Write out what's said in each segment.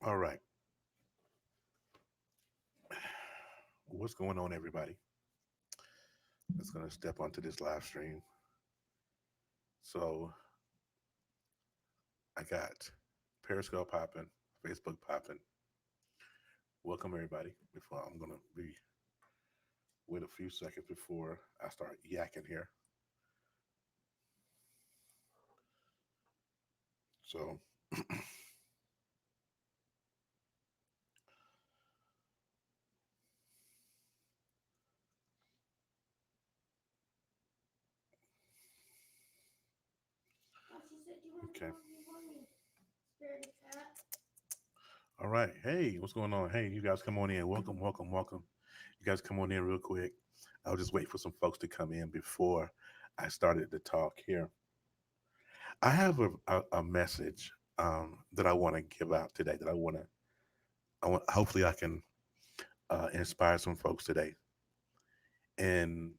All right. What's going on, everybody? That's going to step onto this live stream. So I got Periscope popping, Facebook popping. Welcome, everybody. Before I'm going to be wait a few seconds before I start yakking here. So, okay. All right. Hey, what's going on? Hey, you guys come on in. Welcome, welcome, welcome. You guys come on in real quick. I'll just wait for some folks to come in before I started to talk here. I have a message that I want to give out today. That I want. Hopefully, I can inspire some folks today. And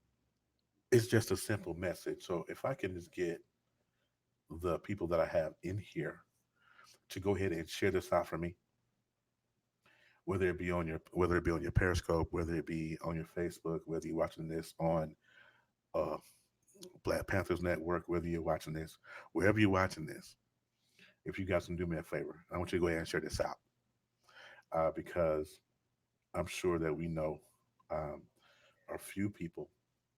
it's just a simple message. So if I can just get the people that I have in here to go ahead and share this out for me, whether it be on your Periscope, whether it be on your Facebook, whether you're watching this on uh, Black Panthers Network, whether you're watching this, wherever you're watching this, if you guys can do me a favor, I want you to go ahead and share this out because I'm sure that we know um, a few people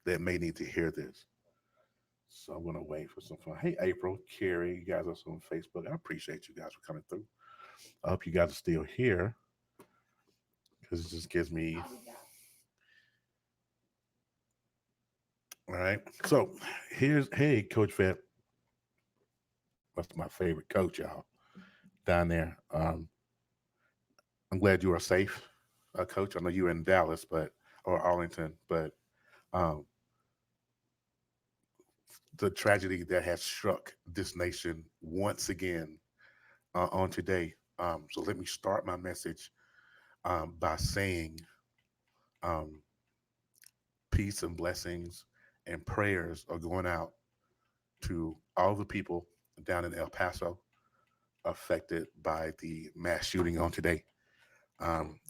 that may need to hear this. So I'm gonna wait for some fun. Hey, April, Carrie, you guys are on Facebook. I appreciate you guys for coming through. I hope you guys are still here because it just gives me. All right. So here's hey, Coach Vet. That's my favorite coach, y'all, down there. I'm glad you are safe, Coach. I know you're in Dallas, but or Arlington, but um, the tragedy that has struck this nation once again on today. So let me start my message by saying um, peace and blessings and prayers are going out to all the people down in El Paso affected by the mass shooting on today.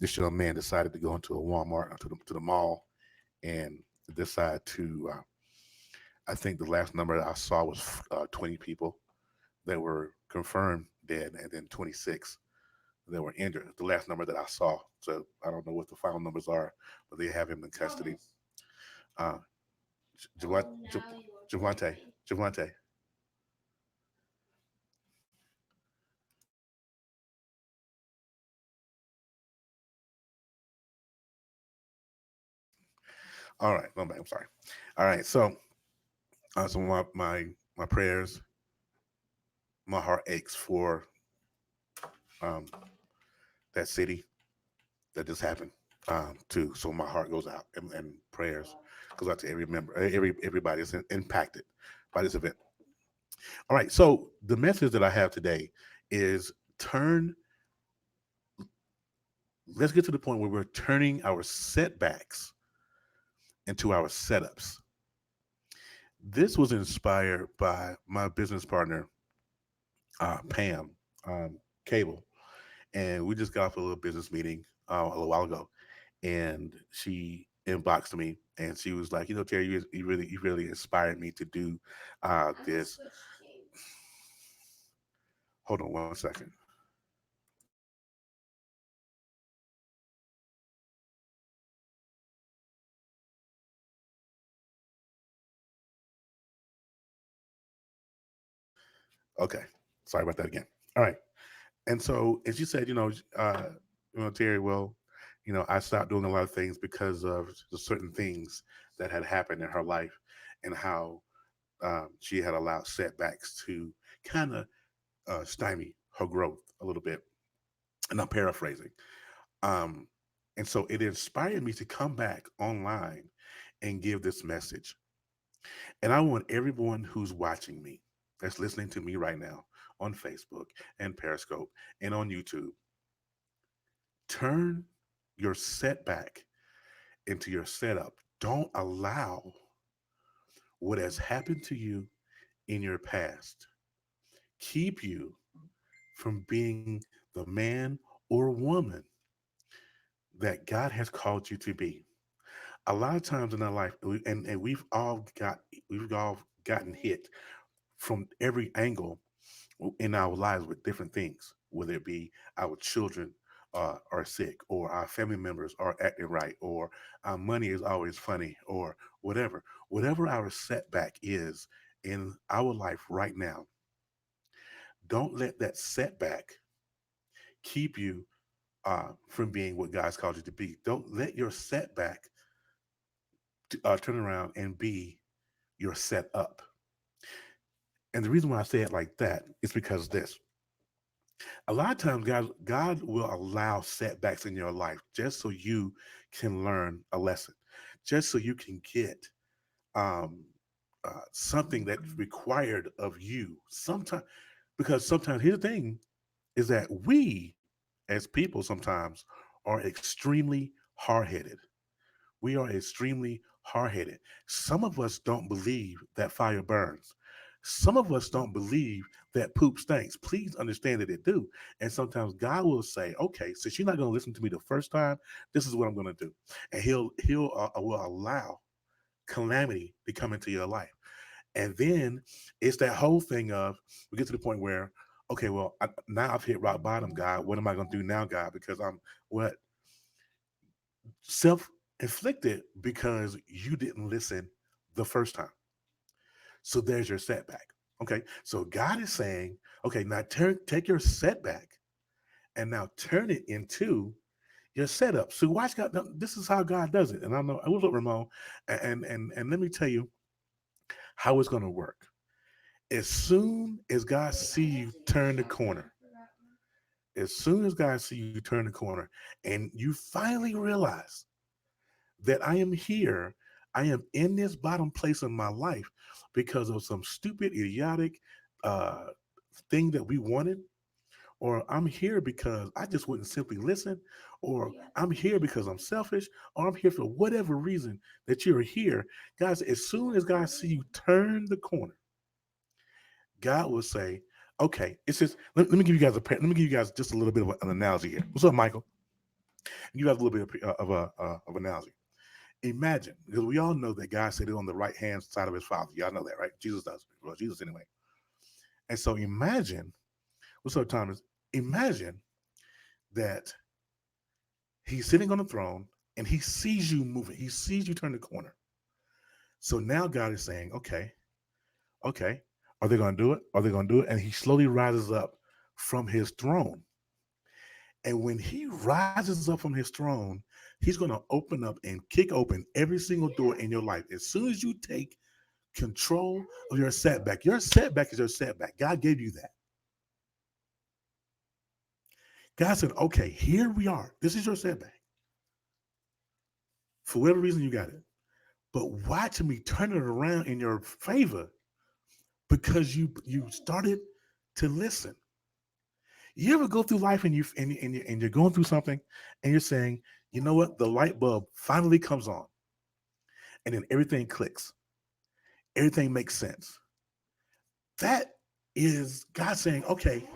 This young man decided to go into a Walmart to the mall and decide to. I think the last number I saw was 20 people that were confirmed dead, and then 26 that were injured. The last number that I saw. So I don't know what the final numbers are, but they have him in custody. Uh, Javante, Javante. All right, no, I'm sorry. All right, so my prayers, my heart aches for um, that city that just happened to. So my heart goes out and prayers goes out to every member, everybody that's impacted by this event. All right, so the message that I have today is turn. Let's get to the point where we're turning our setbacks into our setups. This was inspired by my business partner, Pam Cable, and we just got off a little business meeting a little while ago, and she inboxed me and she was like, Terry, you really inspired me to do this. Hold on 1 second. Okay, sorry about that again. All right, and she said, Terry, well, I stopped doing a lot of things because of the certain things that had happened in her life, and how she had allowed setbacks to kind of stymie her growth a little bit. And I'm paraphrasing. Um, and so it inspired me to come back online and give this message. And I want everyone who's watching me, that's listening to me right now on Facebook and Periscope and on YouTube, turn your setback into your setup. Don't allow what has happened to you in your past keep you from being the man or woman that God has called you to be. A lot of times in our life, and we've all gotten hit from every angle in our lives with different things, whether it be our children are sick, or our family members are acting right, or our money is always funny, or whatever our setback is in our life right now. Don't let that setback keep you from being what God's called you to be. Don't let your setback turn around and be your set up. And the reason why I say it like that is because this. A lot of times, God will allow setbacks in your life just so you can learn a lesson, just so you can get um, something that's required of you. Sometimes, because sometimes here's the thing: is that we, as people, sometimes are extremely hard headed. We are extremely hard headed. Some of us don't believe that fire burns. Some of us don't believe that poop stinks. Please understand that it do. And sometimes God will say, "Okay, since you're not going to listen to me the first time, this is what I'm going to do," and He'll will allow calamity to come into your life. And then it's that whole thing of we get to the point where, okay, well, now I've hit rock bottom, God. What am I going to do now, God? Because I'm what self inflicted because you didn't listen the first time. So there's your setback. Okay. So God is saying, okay, now take your setback and now turn it into your setup. So watch God. Now, this is how God does it. And I know, what's up, Ramon? And let me tell you how it's going to work. As soon as God see you turn the corner, as soon as God see you turn the corner, and you finally realize that I am here. I am in this bottom place in my life because of some stupid, idiotic uh, thing that we wanted, or I'm here because I just wouldn't simply listen, or I'm here because I'm selfish, or I'm here for whatever reason that you're here. Guys, as soon as God see you turn the corner, God will say, okay, it's just, let me give you guys let me give you guys just a little bit of an analogy here. What's up, Michael? You have a little bit of analogy. Imagine, because we all know that God said it on the right hand side of his father. Y'all know that, right? Jesus does. Well, Jesus anyway. And so imagine, what's up, Thomas? Imagine that he's sitting on the throne and he sees you moving. He sees you turn the corner. So now God is saying, okay, okay, are they going to do it? Are they going to do it? And he slowly rises up from his throne. And when he rises up from his throne, he's going to open up and kick open every single door in your life. As soon as you take control of your setback is your setback. God gave you that. God said, okay, here we are. This is your setback. For whatever reason, you got it. But watch me turn it around in your favor because you started to listen. You ever go through life and you're going through something and you're saying, you know what, the light bulb finally comes on, and then everything clicks, everything makes sense. That is God saying, okay,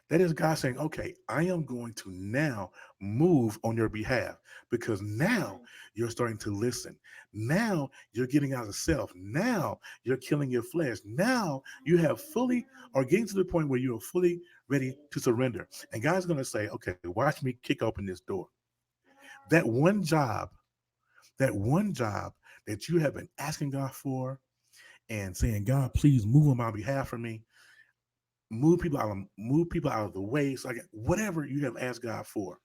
that is God saying, okay, I am going to now move on your behalf because now you're starting to listen. Now you're getting out of self. Now you're killing your flesh. Now you have fully or getting to the point where you are fully ready to surrender. And God's going to say, okay, watch me kick open this door. That one job, that one job that you have been asking God for and saying, God, please move on my behalf for me, move people out of the way so I can whatever you have asked God for.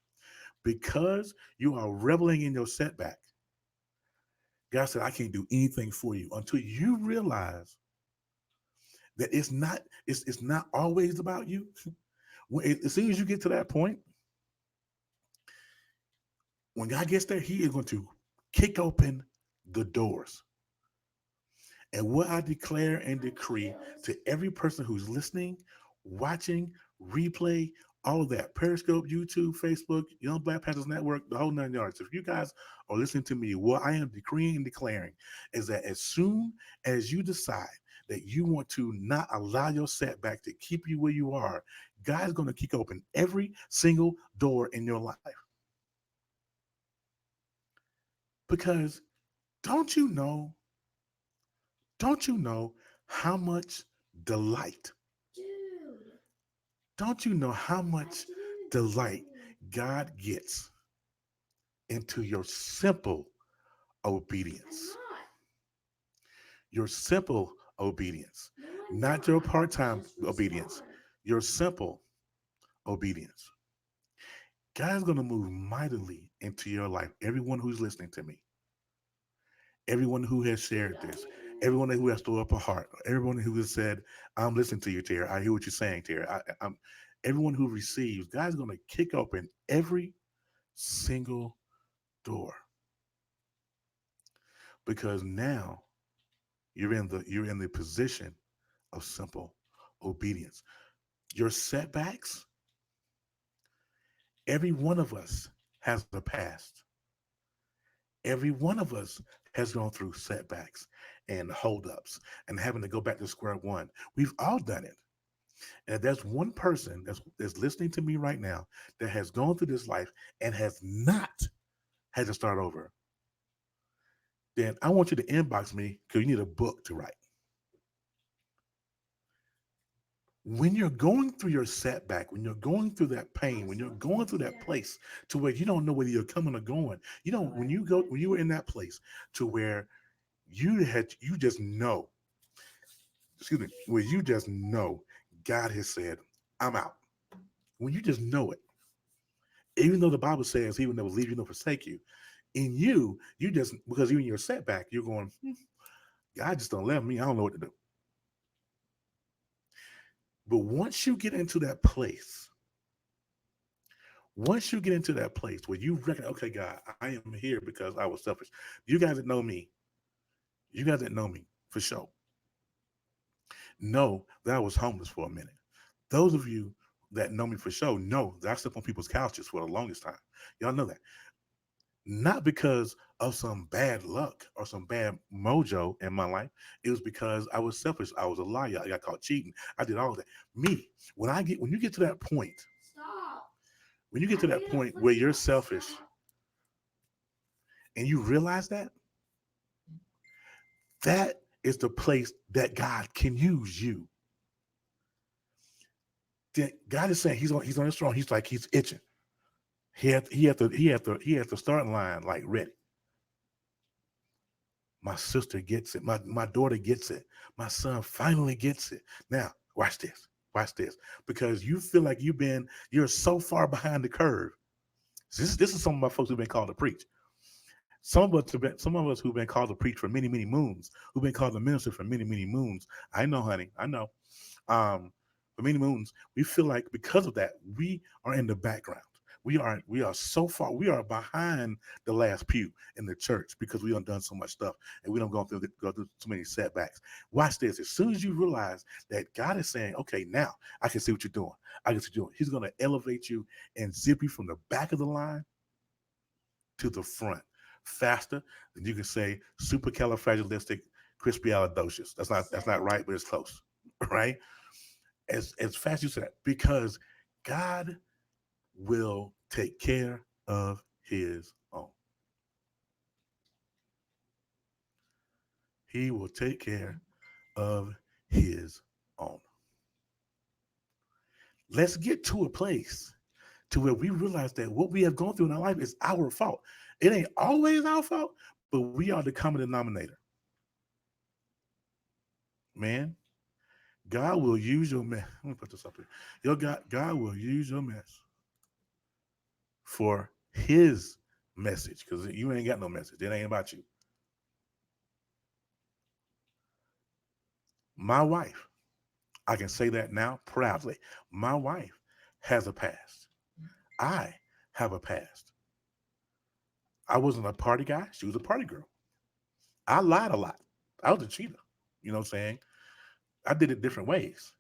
Because you are reveling in your setback, God said, I can't do anything for you until you realize that it's not always about you. As soon as you get to that point, when God gets there, he is going to kick open the doors. And what I declare and decree to every person who's listening, watching, replay, all of that, Periscope, YouTube, Facebook, Young Black Panthers Network, the whole nine yards. If you guys are listening to me, what I am decreeing and declaring is that as soon as you decide that you want to not allow your setback to keep you where you are, God's going to kick open every single door in your life. Because don't you know, don't you know how much delight, Dude, don't you know how I much didn't delight do. God gets into your simple I'm obedience? not. Your simple obedience, No, I'm not your not. part time Just obedience, respond. your simple obedience. God's going to move mightily into your life. Everyone who's listening to me, everyone who has Dude, shared I this, didn't. everyone who has thrown up a heart, everyone who has said, I'm listening to you, Terry. I hear what you're saying, Terry. Everyone who receives, God's going to kick open every single door because now you're in the position of simple obedience. Your setbacks, every one of us has a past. Every one of us has gone through setbacks and holdups and having to go back to square one. We've all done it. And if there's one person that's listening to me right now that has gone through this life and has not had to start over, then I want you to inbox me because you need a book to write. When you're going through your setback, when you're going through that I pain, when was you're talking going to through that Terry. place to where you don't know whether you're coming or going, when you were in that place to where you just know, excuse me, where you just know God has said, I'm out. When you just know it, even though the Bible says he will never leave you nor forsake you, in you, you just because you're in your setback, you're going, God just don't love me. I don't know what to do. But once you get into that place where you reckon, okay, God, I am here because I was selfish. You guys that know me, you guys that know me for sure, know that I was homeless for a minute. Those of you that know me for sure know that I slept on people's couches for the longest time. Y'all know that. Not because of some bad luck or some bad mojo in my life. It was because I was selfish. I was a liar. I got caught cheating. I did all of that. Me, when you get to that point, Stop. when you get I to that made a point where flip you're flop. selfish Stop. and you realize that, that is the place that God can use you. God is saying he's on his throne. He's like he's itching. He had the starting line like ready. My sister gets it. My daughter gets it. My son finally gets it. Now, watch this. Watch this. Because you feel like you're so far behind the curve. This is some of my folks who've been called to preach. Some of us who've been called to preach for many, many moons, who've been called to minister for many, many moons. I know, honey. I know. um, for many moons, we feel like because of that, we are in the background. We are so far. We are behind the last pew in the church because we done so much stuff and we don't go through so many setbacks. Watch this. As soon as you realize that God is saying, "Okay, now I can see what you're doing. I can see what you're doing." He's going to elevate you and zip you from the back of the line to the front faster than you can say supercalifragilisticexpialidocious. That's not Second. right, but it's close, right? As fast as you said, because God will take care of his own. He will take care of his own. Let's get to a place to where we realize that what we have gone through in our life is our fault. It ain't always our fault, but we are the common denominator. Man, God will use your mess. Let me put this up here. God will use your mess for his message because you ain't got no message. It ain't about you. My wife, I can say that now proudly. My wife has a past. I have a past. I wasn't a party guy. She was a party girl. I lied a lot. I was a cheater. You know what I'm saying? I did it different ways,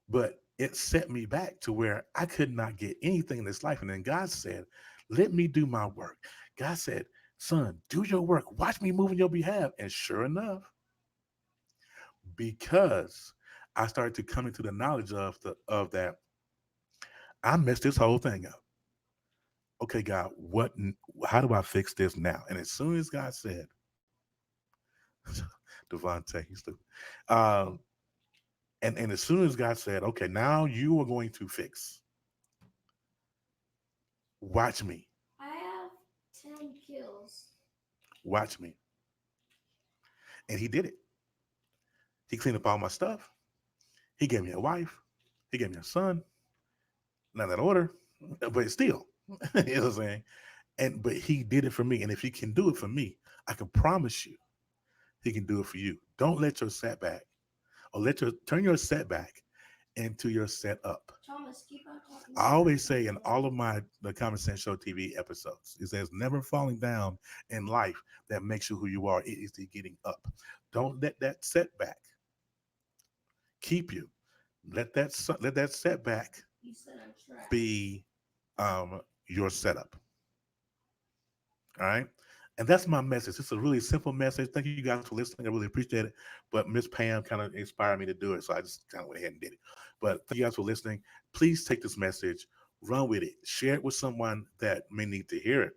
but it set me back to where I could not get anything in this life. And then God said, let me do my work. God said, son, do your work. Watch me move in your behalf. And sure enough, because I started to come into the knowledge of that I messed this whole thing up. Okay, God, how do I fix this now? And as soon as God said, Devontae, he's stupid. Um, and as soon as God said, okay, now you are going to fix, watch me, I have 10 kills. watch me. And he did it. He cleaned up all my stuff. He gave me a wife. He gave me a son. Not that order, but still, you know what I'm saying? But he did it for me. And if he can do it for me, I can promise you he can do it for you. Don't let your setback or turn your setback into your setup. Thomas, keep on talking I so I always can say in record. all of my the Common Sense Show TV episodes, it says never falling down in life that makes you who you are. It is the getting up. Don't let that setback keep you. Let that setback You said I'm trash. be your setup. All right. And that's my message. It's a really simple message. Thank you guys for listening. I really appreciate it. But Miss Pam kind of inspired me to do it. So I just kind of went ahead and did it. But thank you guys for listening. Please take this message, run with it, share it with someone that may need to hear it.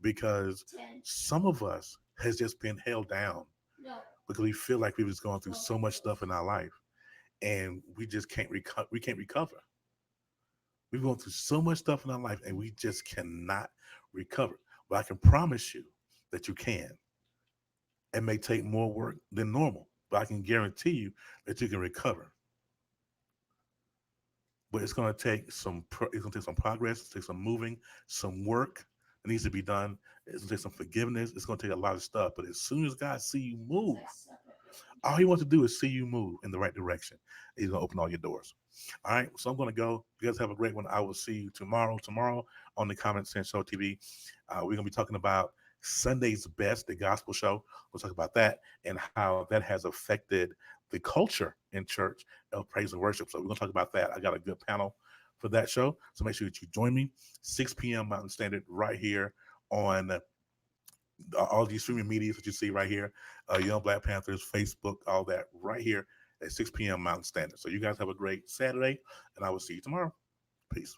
Because 10. some of us has just been held down No, because we feel like we've just gone through 12 so much stuff kills. in our life and we just can't recover. We can't recover. We've gone through so much stuff in our life and we just cannot recover. But I can promise you that you can. It may take more work than normal, but I can guarantee you that you can recover. But it's going to take it's going to take some progress, it's going to take some moving, some work that needs to be done. It's going to take some forgiveness. It's going to take a lot of stuff. But as soon as God see you Because move, I suck at building. all he wants to do is see you move in the right direction. He's going to open all your doors. All right. So I'm going to go. You guys have a great one. I will see you tomorrow. Tomorrow on the Common Sense Show TV, we're going to be talking about Sunday's Best, the gospel show. We'll talk about that and how that has affected the culture in church of praise and worship. So we're going to talk about that. I got a good panel for that show. So make sure that you join me 6 p.m. Mountain Standard right here on all these streaming medias that you see right here, Young Black Panthers, Facebook, all that right here at 6 p.m. Mountain Standard. So you guys have a great Saturday, and I will see you tomorrow. Peace.